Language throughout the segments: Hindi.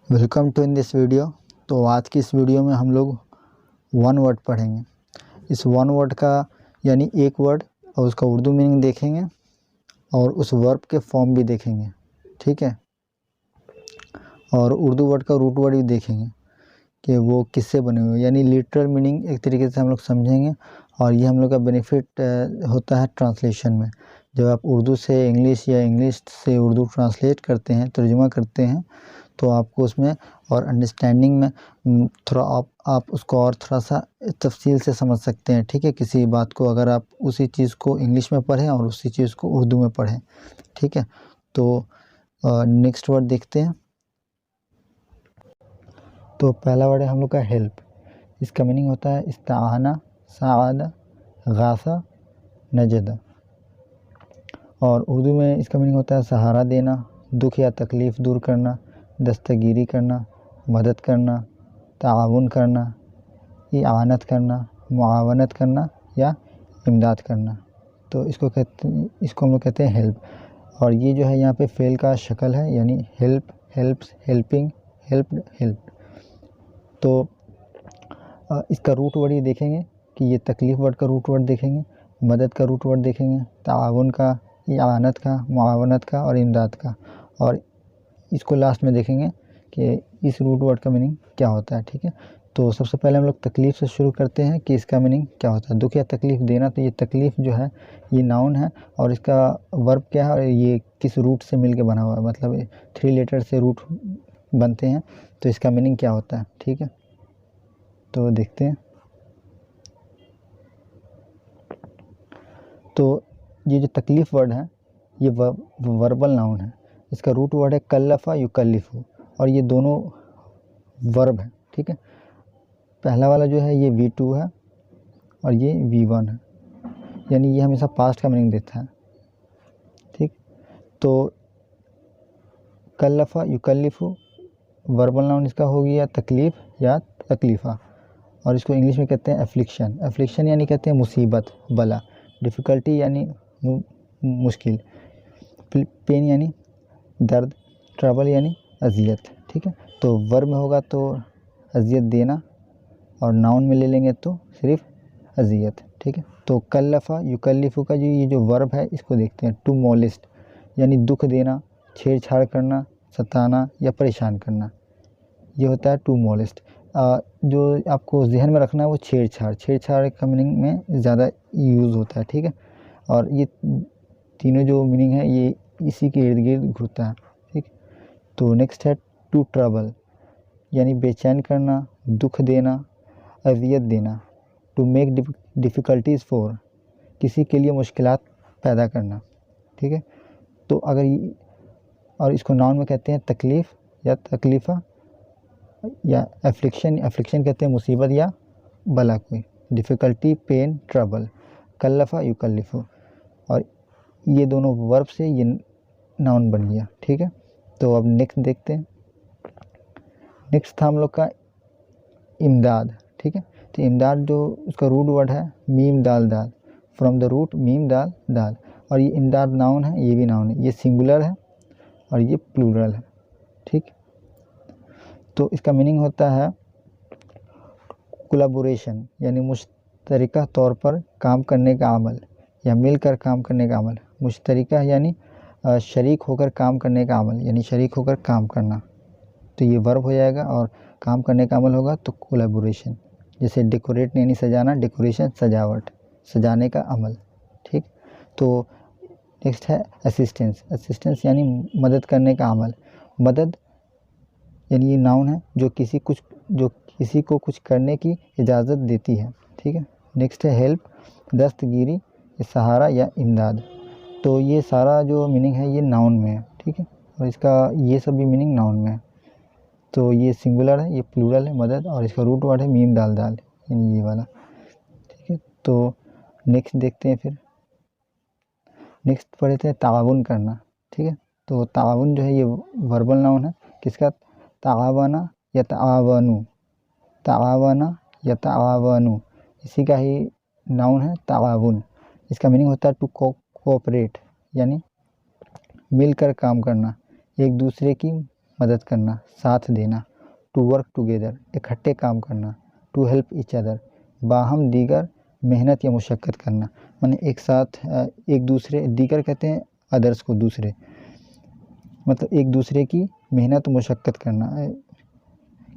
Welcome to in this video. तो आज की इस वीडियो में हम लोग वन वर्ड पढ़ेंगे। इस वन वर्ड का यानी एक वर्ड और उसका उर्दू मीनिंग देखेंगे और उस वर्ब के फॉर्म भी देखेंगे, ठीक है। और उर्दू वर्ड का रूट वर्ड भी देखेंगे कि वो किससे बने हुए, यानी लिटरल मीनिंग एक तरीके से हम लोग समझेंगे। और ये हम लोग का बेनिफिट होता है ट्रांसलेशन में। जब आप उर्दू से इंग्लिश या इंग्लिश से उर्दू ट्रांसलेट करते हैं, तर्जुमा करते हैं, तो आपको उसमें और अंडरस्टैंडिंग में थोड़ा आप उसको और थोड़ा सा तफसील से समझ सकते हैं, ठीक है। किसी बात को अगर आप उसी चीज़ को इंग्लिश में पढ़ें और उसी चीज़ को उर्दू में पढ़ें, ठीक है। तो नेक्स्ट वर्ड देखते हैं। तो पहला वर्ड है हम लोग का हेल्प। इसका मीनिंग होता है इस्ताआना, साआदा, गासा, नजदा। और उर्दू में इसका मीनिंग होता है सहारा देना, दुख या तकलीफ़ दूर करना, दस्तगीरी करना, मदद करना, ताआवुन करना, इआनत करना, मुआवनत करना या इमदाद करना। तो इसको हम लोग कहते हैं हेल्प। और ये जो है यहाँ पे फेल का शक्ल है, यानी help, helps, helping, helped, help. तो इसका रूट वर्ड ये देखेंगे कि ये तकलीफ़ वर्ड का रूट वर्ड देखेंगे, मदद का रूट वर्ड देखेंगे, ताआवुन का, इआनत का, मुआवनत का और इमदाद का। और इसको लास्ट में देखेंगे कि इस रूट वर्ड का मीनिंग क्या होता है, ठीक है। तो सबसे पहले हम लोग तकलीफ़ से शुरू करते हैं कि इसका मीनिंग क्या होता है। दुख या तकलीफ़ देना, तो ये तकलीफ़ जो है ये नाउन है और इसका वर्ब क्या है और ये किस रूट से मिल के बना हुआ है, मतलब 3 लेटर से रूट बनते हैं। तो इसका मीनिंग क्या होता है, ठीक है। तो देखते हैं। तो ये जो तकलीफ़ वर्ड है ये वर्बल नाउन है। इसका रूट वर्ड है कल्लफ़ा युकल्लिफ़ु और ये दोनों वर्ब है, ठीक है। पहला वाला जो है ये V2 है और ये V1 है, यानी ये हमेशा पास्ट का मीनिंग देता है, ठीक। तो कल्लफ़ा युकल्लिफ़ु वर्बल नाउन इसका हो गया तकलीफ़ या तकलीफ़ा। और इसको इंग्लिश में कहते हैं एफ्लिक्शन। एफ्लिक्शन यानी कहते हैं मुसीबत, बला। डिफ़िकल्टी यानी मुश्किल। पेन यानी दर्द। ट्रबल यानी अजियत, ठीक है। तो वर्ब में होगा तो अजियत देना और नाउन में ले लेंगे तो सिर्फ अजियत, ठीक है। तो कल्लफ़ा युकल्लिफ़ु का ये जो वर्ब है इसको देखते हैं। टू मोलेस्ट यानी दुख देना, छेड़छाड़ करना, सताना या परेशान करना, ये होता है टू मोलेस्ट। जो आपको जहन में रखना है वो छेड़छाड़ का मीनिंग में ज़्यादा यूज़ होता है, ठीक है। और ये तीनों जो मीनिंग है ये इसी के इर्द गिर्द घूमता है, ठीक। तो नेक्स्ट है टू ट्रबल यानी बेचैन करना, दुख देना, अजियत देना। टू मेक डिफ़िकल्टीज़ फॉर किसी के लिए मुश्किलात पैदा करना, ठीक है। तो अगर और इसको नाउन में कहते हैं तकलीफ़ या तकलीफ़ा या एफ्लिक्शन कहते हैं मुसीबत या बला कोई। Difficulty, pain, trouble. कल्लफ़ा युकल्लिफ़ु और ये दोनों वर्ब से ये नाउन बन गया, ठीक है। तो अब नेक्स्ट देखते हैं। नेक्स्ट था हम लोग का इमदाद, ठीक है। तो इमदाद जो उसका रूट वर्ड है मीम दाल दाल, फ्रॉम द रूट मीम दाल दाल। और ये इमदाद नाउन है, ये भी नाउन है, ये सिंगुलर है और ये प्लूरल है, ठीक। तो इसका मीनिंग होता है कोलैबोरेशन यानी मुश्तरका तौर पर काम करने का अमल या मिलकर काम करने का अमल। मुश्तरका यानी शरीक होकर काम करने का अमल, यानी शरीक होकर काम करना। तो ये वर्ब हो जाएगा और काम करने का अमल होगा तो कोलैबोरेशन। जैसे डेकोरेट यानी सजाना, डेकोरेशन सजावट, सजाने का अमल, ठीक। तो नेक्स्ट है असिस्टेंस। असिस्टेंस यानी मदद करने का अमल। मदद यानी ये नाउन है जो किसी को कुछ करने की इजाज़त देती है, ठीक है। नेक्स्ट है हेल्प, दस्तगीरी, सहारा या इमदाद। तो ये सारा जो मीनिंग है ये नाउन में है, ठीक है। और इसका ये सब भी मीनिंग नाउन में है। तो ये सिंगुलर है, ये प्लूरल है मदद, और इसका रूट वर्ड है मीम दाल दाल, यानी ये वाला, ठीक है। तो नेक्स्ट देखते हैं। फिर नेक्स्ट पढ़े थे ताउन करना, ठीक है। तो ताउन जो है ये वर्बल नाउन है, किसका? तावना या तावनु, तावना या तावनु, इसी का ही नाउन है ताउन। इसका मीनिंग होता है टू कोऑपरेट यानी मिलकर काम करना, एक दूसरे की मदद करना, साथ देना। टू वर्क टुगेदर, इकट्ठे काम करना। टू हेल्प ईच अदर, बाहम दीगर मेहनत या मुशक्क़त करना, माने एक साथ एक दूसरे, दीगर कहते हैं अदर्स को, दूसरे, मतलब एक दूसरे की मेहनत मुशक्क़त करना,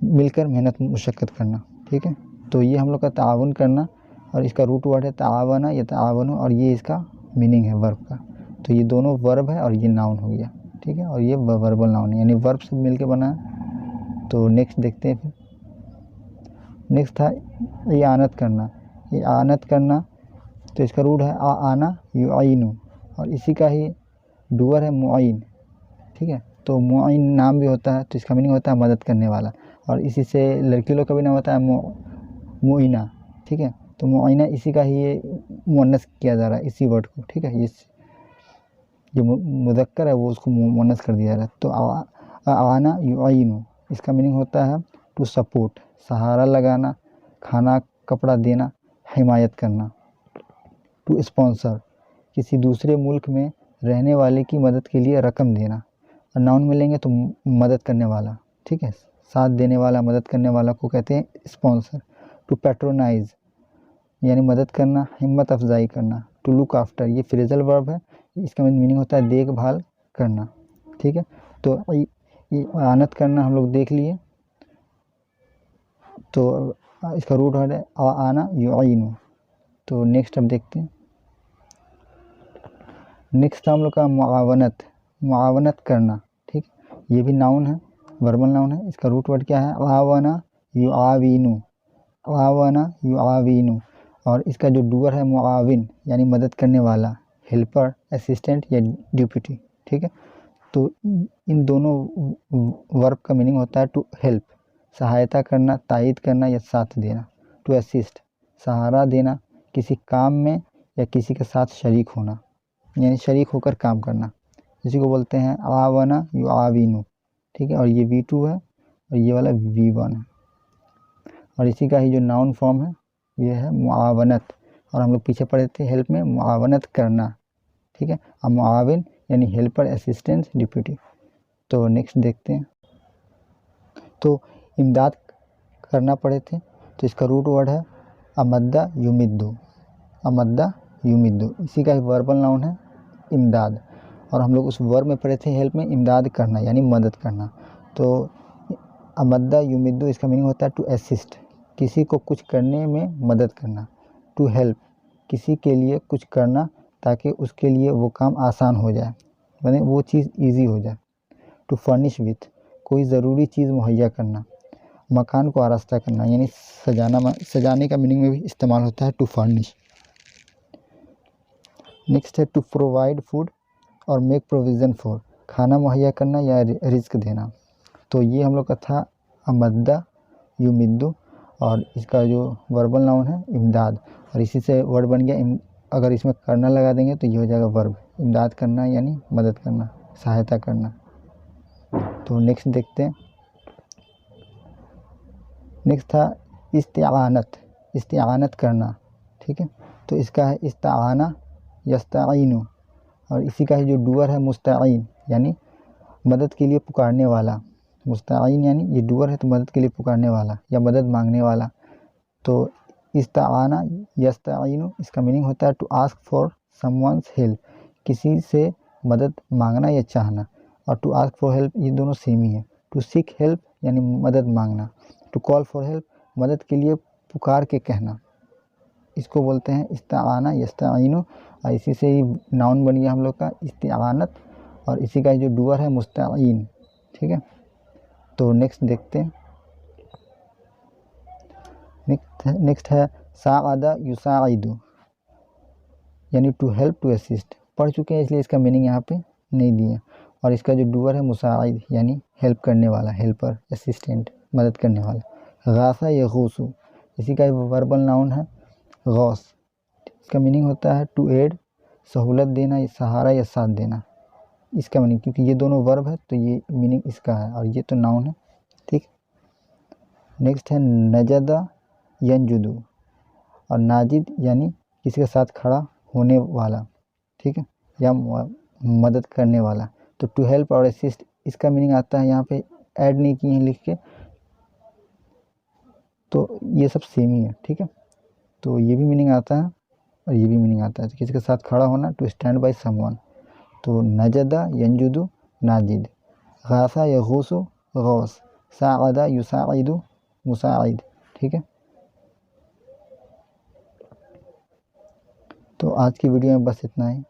मिलकर मेहनत मुशक्क़त करना। ठीक है, तो ये हम लोग का ताउन करना, और इसका रूट वर्ड है तावना या तावनो, और ये इसका मीनिंग है वर्ब का। तो ये दोनों वर्ब है और ये नाउन हो गया। ठीक है, और ये वर्बल नाउन है, यानी वर्ब से मिलके बना है। तो नेक्स्ट देखते हैं फिर। नेक्स्ट था इआनत करना। इआनत करना, तो इसका रूट है आना युआइनु, और इसी का ही डूअर है मुआइन। ठीक है, तो मुआइन नाम भी होता है, तो इसका मीनिंग होता है मदद करने वाला, और इसी से लड़की लोग का भी नाम होता है मुइना। ठीक है, तो मुआइना इसी का ही ये मुअन्नस किया जा रहा है, इसी वर्ड को। ठीक है, ये जो मुज़क्कर है वो उसको मुअन्नस कर दिया जा रहा है। तो आना युआइनु, इसका मीनिंग होता है टू सपोर्ट, सहारा लगाना, खाना कपड़ा देना, हिमायत करना। टू स्पॉन्सर, किसी दूसरे मुल्क में रहने वाले की मदद के लिए रकम देना, और नाउन में लेंगे तो मदद करने वाला। ठीक है, साथ देने वाला, मदद करने वाला को कहते हैं स्पॉन्सर। टू पैट्रोनाइज, यानी मदद करना, हिम्मत अफजाई करना। टू लुक आफ्टर, ये फ्रेजल वर्ब है, इसका मीनिंग होता है देखभाल करना। ठीक है, तो आनत करना हम लोग देख लिए, तो इसका रूट वर्ड है आना युआइनु। तो नेक्स्ट अब देखते हैं। नेक्स्ट हम लोग का मुआवनत, मुआवनत करना। ठीक, ये भी नाउन है, वर्बल नाउन है। इसका रूट वर्ड क्या है, आवाना युआविनु, आवाना युआविनु, और इसका जो डूअर है मुआविन, यानी मदद करने वाला, हेल्पर, असिस्टेंट या डिप्यूटी। ठीक है, तो इन दोनों वर्ब का मीनिंग होता है टू हेल्प, सहायता करना, तायद करना या साथ देना। टू असिस्ट, सहारा देना, किसी काम में या किसी के साथ शरीक होना, यानी शरीक होकर काम करना, इसी को बोलते हैं आवाना युआविनु। ठीक है, और ये V2 है और ये वाला V1 है, और इसी का ही जो नाउन फॉर्म है ये है मुआवनत, और हम लोग पीछे पढ़े थे हेल्प में मुआवनत करना। ठीक है, अब मुआविन यानी हेल्पर, असिस्टेंट, डिप्यूटी। तो नेक्स्ट देखते हैं। तो इमदाद करना पड़े थे, तो इसका रूट वर्ड है अमद्दा युमिद्दु, अमद्दा युमिद्दु, इसी का ही वर्बल नाउन है इमदाद, और हम लोग उस वर्ब में पढ़े थे हेल्प में इमदाद करना यानी मदद करना। तो अमद्दा युमिद्दु, इसका मीनिंग होता है टू असिस्ट, किसी को कुछ करने में मदद करना। टू हेल्प, किसी के लिए कुछ करना ताकि उसके लिए वो काम आसान हो जाए, यानी वो चीज़ इजी हो जाए। टू फर्निश विथ, कोई ज़रूरी चीज़ मुहैया करना। मकान को आरास्ता करना, यानी सजाना, सजाने का मीनिंग में भी इस्तेमाल होता है टू फर्निश। नेक्स्ट है टू प्रोवाइड फूड और मेक प्रोविज़न फॉर, खाना मुहैया करना या रिस्क देना। तो ये हम लोग का था अमद्दा युमिद्दु, और इसका जो वर्बल नाउन है इमदाद, और इसी से वर्ड बन गया अगर इसमें करना लगा देंगे तो ये हो जाएगा वर्ब, इमदाद करना यानी मदद करना, सहायता करना। तो नेक्स्ट देखते हैं। नेक्स्ट था इस्तिआनत, इस्तिआनत करना। ठीक है, तो इसका है इस्ताआना यस्ताइनु, और इसी का ही जो डूअर है मुस्ताइन, यानी मदद के लिए पुकारने वाला। मुस्ताइन यानी ये डूअर है तो मदद के लिए पुकारने वाला या मदद मांगने वाला। तो इस्ताआना यस्ताइनु, इसका मीनिंग होता है to ask for someone's help, किसी से मदद मांगना या चाहना, और टू आस्क फॉर हेल्प ये दोनों सेम ही है। टू सीक हेल्प यानी मदद मांगना। टू कॉल फॉर हेल्प, मदद के लिए पुकार के कहना, इसको बोलते हैं इस्ताआना यस्ताइनु, और इसी से ही नाउन बन गया हम लोग का इस्तिआनत, और इसी का जो डूअर है मुस्ताइन। ठीक है, तो नेक्स्ट देखते हैं। नेक्स्ट है साअदा युसाइदु, यानी टू हेल्प, टू असिस्ट। पढ़ चुके हैं इसलिए इसका मीनिंग यहाँ पे नहीं दिए, और इसका जो डूअर है मुसाइद यानी हेल्प करने वाला, हेल्पर, असिस्टेंट, मदद करने वाला। गासा यगूसु, इसी का वर्बल नाउन है गौस, इसका मीनिंग होता है टू एड, सहूलत देना, सहारा या साथ देना, इसका मीनिंग, क्योंकि ये दोनों वर्ब है तो ये मीनिंग इसका है, और ये तो नाउन है। ठीक, नेक्स्ट है नजदा यंजुदु, और नाजिद यानी किसी के साथ खड़ा होने वाला। ठीक है, या मदद करने वाला। तो टू हेल्प और असिस्ट इसका मीनिंग आता है यहाँ पे ऐड नहीं किए हैं लिख के, तो ये सब सेम ही है, ठीक है। तो ये भी मीनिंग आता है और ये भी मीनिंग आता है। तो किसी के साथ खड़ा होना, टू स्टैंड बाय समवन। तो नजदा यंजुदु नाजिद, गासा यगूसु गौस, साअदा युसाइदु मुसाइद, ठीक है। तो आज की वीडियो में बस इतना ही।